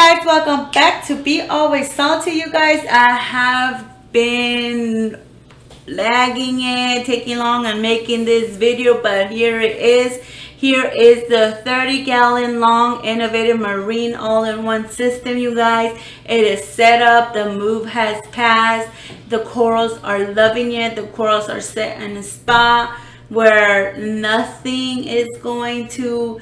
guys, welcome back to Be Always Salty. You guys, I have been lagging it, taking long on making this video, but here it is. Here is the 30-gallon long innovative marine all-in-one system, you guys. It is set up, the move has passed, the corals are loving it, the corals are set in a spot where nothing is going to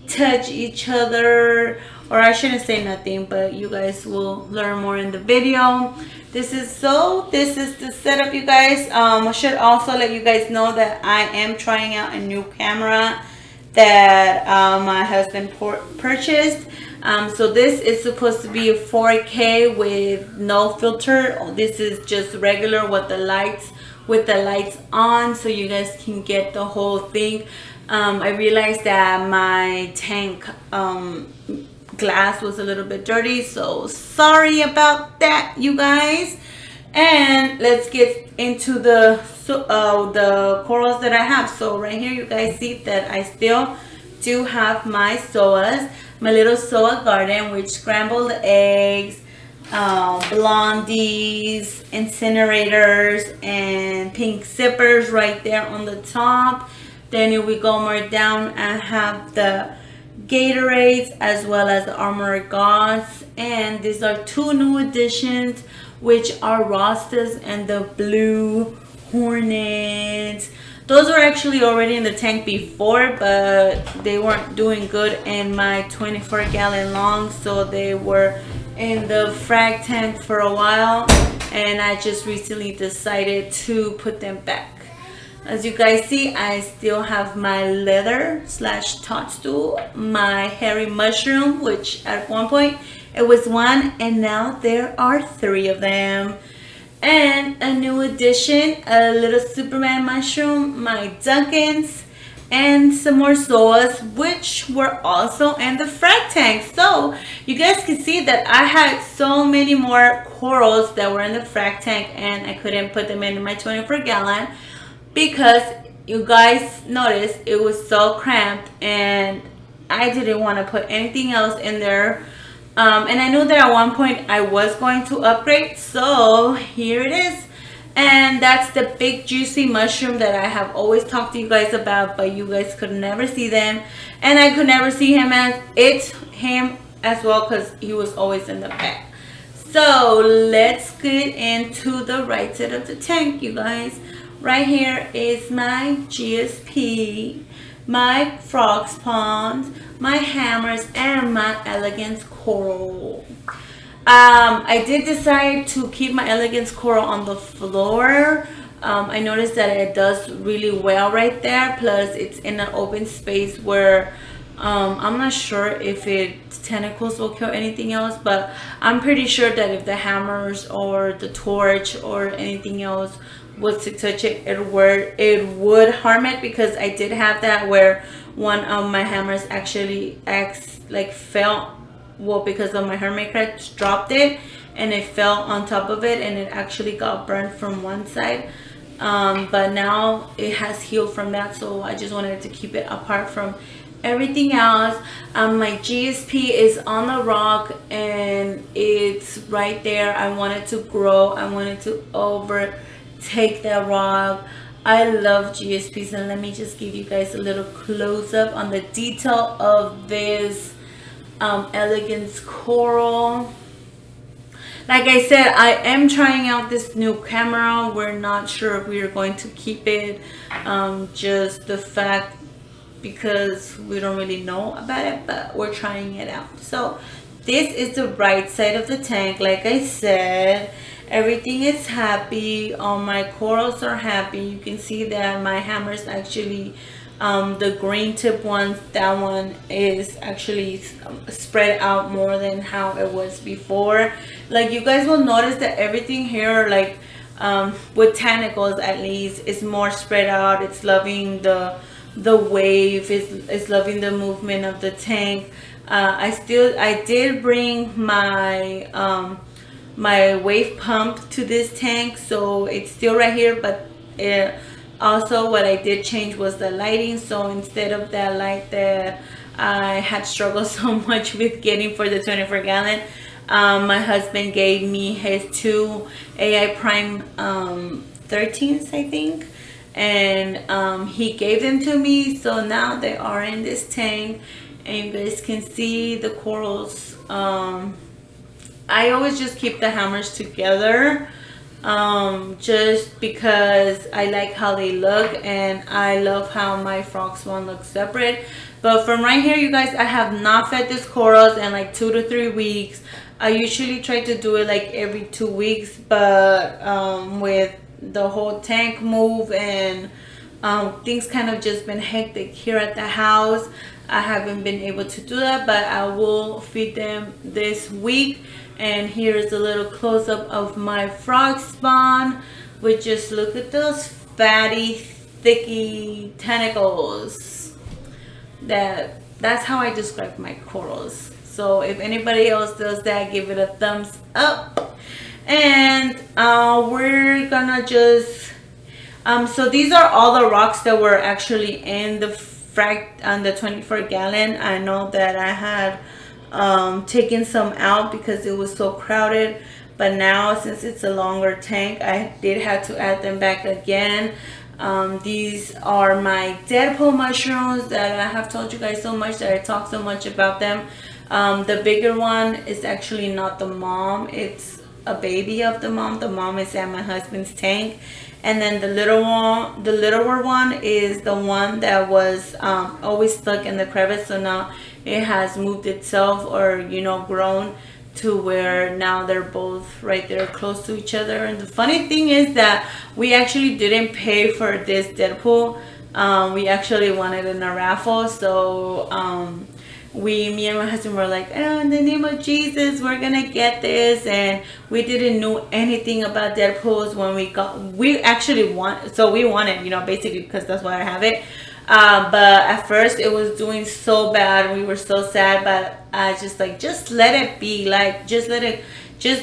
touch each other, or I shouldn't say nothing, but you guys will learn more in the video. This is the setup, you guys. I should also let you guys know that I am trying out a new camera that my husband purchased. So this is supposed to be a 4K with no filter. This is just regular with the lights on, so you guys can get the whole thing. I realized that my tank glass was a little bit dirty, so sorry about that, you guys. And let's get into the corals that I have. So right here you guys see that I still do have my psoas, my little psoa garden with scrambled eggs, blondies, incinerators, and pink zippers right there on the top. Then if we go more down, I have the Gatorades as well as the Armor Gods, and these are two new additions, which are Rastas and the Blue Hornets. Those were actually already in the tank before, but they weren't doing good in my 24-gallon long, so they were in the frag tank for a while, and I just recently decided to put them back. As you guys see, I still have my leather / toadstool, my hairy mushroom, which at one point it was one, and now there are 3 of them. And a new addition, a little Superman mushroom, my Duncans, and some more psoas, which were also in the frag tank. So you guys can see that I had so many more corals that were in the frag tank, and I couldn't put them into my 24-gallon because you guys noticed it was so cramped, and I didn't want to put anything else in there. And I knew that at one point I was going to upgrade, so here it is. And that's the big juicy mushroom that I have always talked to you guys about, but you guys could never see them, and I could never see him as well because he was always in the back. So let's get into the right side of the tank, you guys. Right here is my GSP, my frog spawns, my hammers, and my elegance coral. I did decide to keep my elegance coral on the floor. I noticed that it does really well right there. Plus, it's in an open space where I'm not sure if its tentacles will kill anything else, but I'm pretty sure that if the hammers or the torch or anything else was to touch it, it would harm it, because I did have that where one of my hammers actually fell. Well, because of my hermit crab dropped it and it fell on top of it, and it actually got burned from one side. But now it has healed from that, so I just wanted to keep it apart from everything else. My GSP is on the rock and it's right there. I wanted to grow, I wanted to overtake that rock. I love GSPs, and let me just give you guys a little close-up on the detail of this elegance coral. Like I said, I am trying out this new camera. We're not sure if we are going to keep it, just the fact because we don't really know about it, but we're trying it out. So this is the right side of the tank. Like I said, everything is happy. All my corals are happy. You can see that my hammers actually, the green tip ones, that one is actually spread out more than how it was before. Like, you guys will notice that everything here, like with tentacles at least, is more spread out. It's loving the wave, is loving the movement of the tank. I did bring my my wave pump to this tank, so it's still right here, but Also, what I did change was the lighting. So instead of that light that I had struggled so much with getting for the 24 gallon, my husband gave me his two AI Prime 13s, I think. And he gave them to me. So now they are in this tank. And you guys can see the corals. I always just keep the hammers together, just because I like how they look, and I love how my frog swan looks separate. But from right here, you guys, I have not fed these corals in like 2 to 3 weeks. I usually try to do it like every 2 weeks, but with the whole tank move and things kind of just been hectic here at the house, I haven't been able to do that, but I will feed them this week. And here's a little close-up of my frog spawn, which just look at those fatty, thicky tentacles. That's how I describe my corals. So if anybody else does that, give it a thumbs up. And we're gonna just so these are all the rocks that were actually in the on the 24 gallon. I know that I had taken some out because it was so crowded, but now since it's a longer tank, I did have to add them back again. These are my Deadpool mushrooms that I have told you guys so much, that I talk so much about them. The bigger one is actually not the mom, it's a baby of the mom. The mom is at my husband's tank. And then the littler one is the one that was always stuck in the crevice. So now it has moved itself, or grown to where now they're both right there close to each other. And the funny thing is that we actually didn't pay for this Deadpool. We actually won it in a raffle. So me and my husband were like, oh, in the name of Jesus, we're gonna get this. And we didn't know anything about Deadpools when we actually won. So we won it, basically, because that's why I have it. But at first it was doing so bad. We were so sad, but I just let it be. Just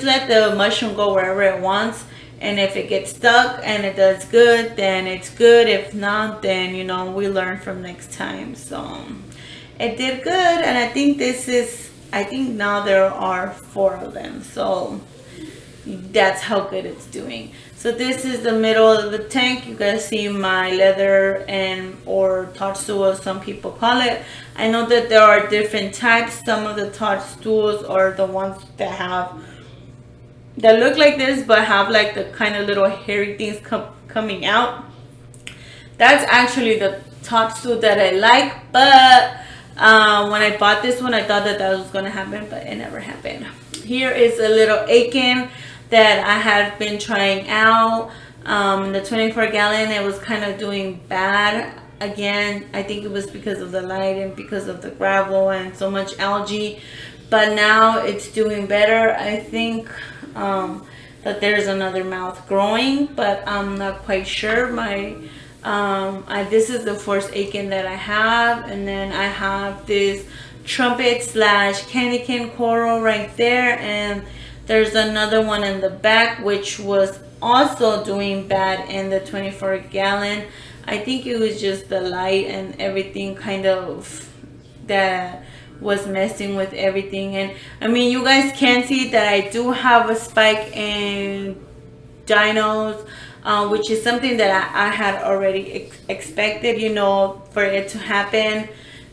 let the mushroom go wherever it wants. And if it gets stuck and it does good, then it's good. If not, then, we learn from next time. So it did good. And I think now there are 4 of them. So that's how good it's doing. So this is the middle of the tank. You guys see my leather or toadstool, some people call it. I know that there are different types. Some of the toadstools are the ones that look like this, but have like the kind of little hairy things coming out. That's actually the toadstool that I like. But when I bought this one, I thought that was going to happen, but it never happened. Here is a little akin that I have been trying out. The 24 gallon, it was kind of doing bad. Again, I think it was because of the light and because of the gravel and so much algae. But now it's doing better. I think that there's another mouth growing, but I'm not quite sure. This is the first akin that I have. And then I have this trumpet / candy cane coral right there. And there's another one in the back, which was also doing bad in the 24 gallon. I think it was just the light and everything kind of that was messing with everything. And I mean, you guys can see that I do have a spike in dinos, which is something that I had already expected, for it to happen.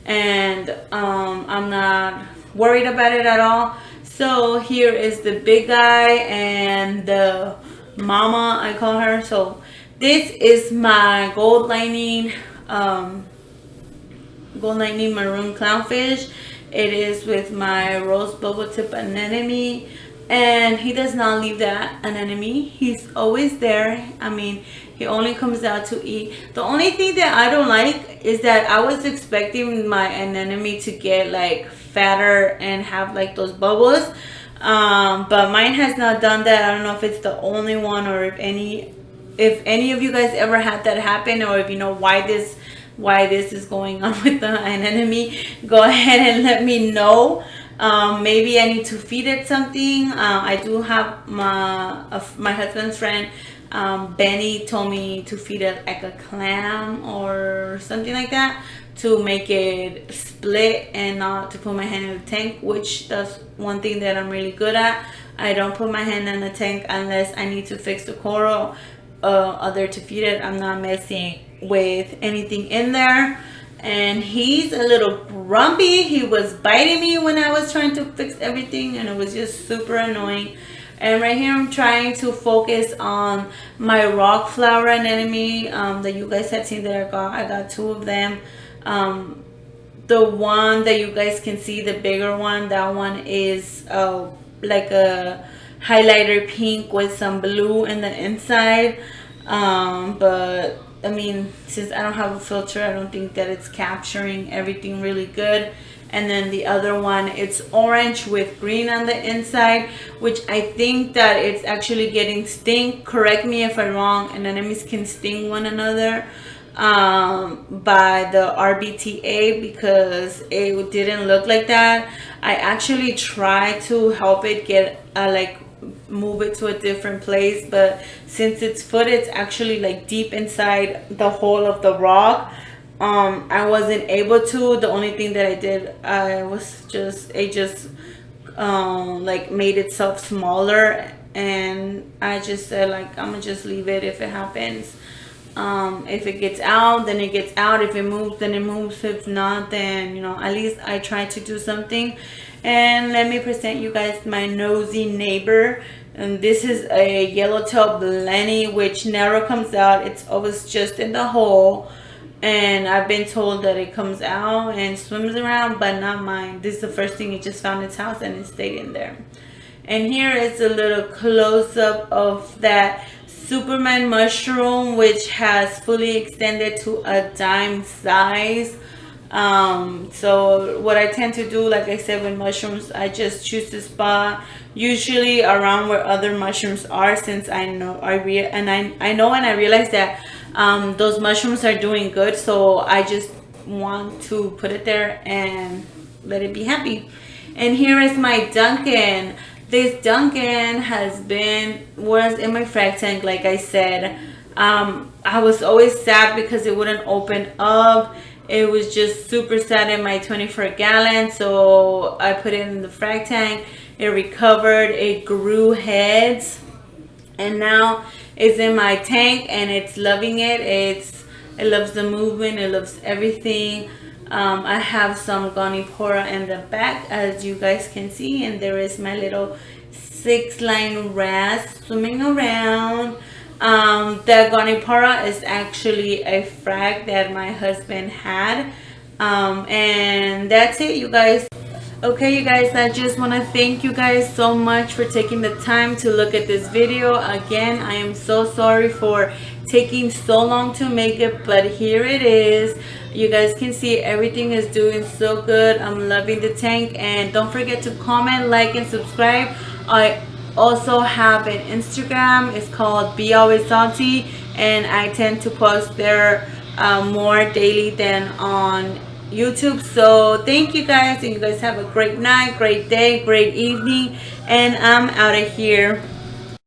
And I'm not worried about it at all. So here is the big guy and the mama, I call her. So this is my gold lining maroon clownfish. It is with my rose bubble tip anemone, and he does not leave that anemone. He's always there. I mean, he only comes out to eat. The only thing that I don't like is that I was expecting my anemone to get like fatter and have like those bubbles, but mine has not done that. I don't know if it's the only one, or if any of you guys ever had that happen, or if you know why this is going on with the anemone. Go ahead and let me know. Maybe I need to feed it something. I do have my husband's friend Benny told me to feed it like a clam or something like that to make it split and not to put my hand in the tank, which that's one thing that I'm really good at. I don't put my hand in the tank unless I need to fix the coral other to feed it. I'm not messing with anything in there. And he's a little grumpy. He was biting me when I was trying to fix everything, and it was just super annoying. And right here I'm trying to focus on my rock flower anemone that you guys had seen that I got two of them. The one that you guys can see, the bigger one, that one is like a highlighter pink with some blue in the inside. But I mean, since I don't have a filter, I don't think that it's capturing everything really good. And then the other one, it's orange with green on the inside, which I think that it's actually getting sting. Correct me if I'm wrong. Anemones can sting one another by the RBTA, because it didn't look like that. I actually tried to help it get like move it to a different place, but since its foot is actually like deep inside the hole of the rock, I wasn't able to. The only thing that I did, it just like made itself smaller, and I just said like I'm gonna just leave it. If it happens, if it gets out, then it gets out. If it moves, then it moves. If not, then at least I tried to do something. And let me present you guys my nosy neighbor. And this is a yellowtail blenny, which never comes out. It's always just in the hole. And I've been told that it comes out and swims around, but not mine. This is the first thing. It just found its house and it stayed in there. And here is a little close-up of that Superman mushroom, which has fully extended to a dime size. So what I tend to do, like I said, with mushrooms, I just choose the spot usually around where other mushrooms are, since I know I know and I realize that those mushrooms are doing good, so I just want to put it there and let it be happy. And here is my Duncan. This Duncan was in my frag tank, like I said. I was always sad because it wouldn't open up. It was just super sad in my 24-gallon, so I put it in the frag tank. It recovered, it grew heads, and now it's in my tank and it's loving it. It loves the movement, it loves everything. I have some Gonipora in the back, as you guys can see, and there is my little 6-line wrasse swimming around. The Gonipora is actually a frag that my husband had. And that's it, you guys. Okay, you guys, I just want to thank you guys so much for taking the time to look at this video. Again, I am so sorry for taking so long to make it, but here it is. You guys can see everything is doing so good. I'm loving the tank, and don't forget to comment, like, and subscribe. I also have an Instagram. It's called Be Always Salty, and I tend to post there more daily than on YouTube. So thank you guys, and you guys have a great night, great day, great evening, and I'm out of here.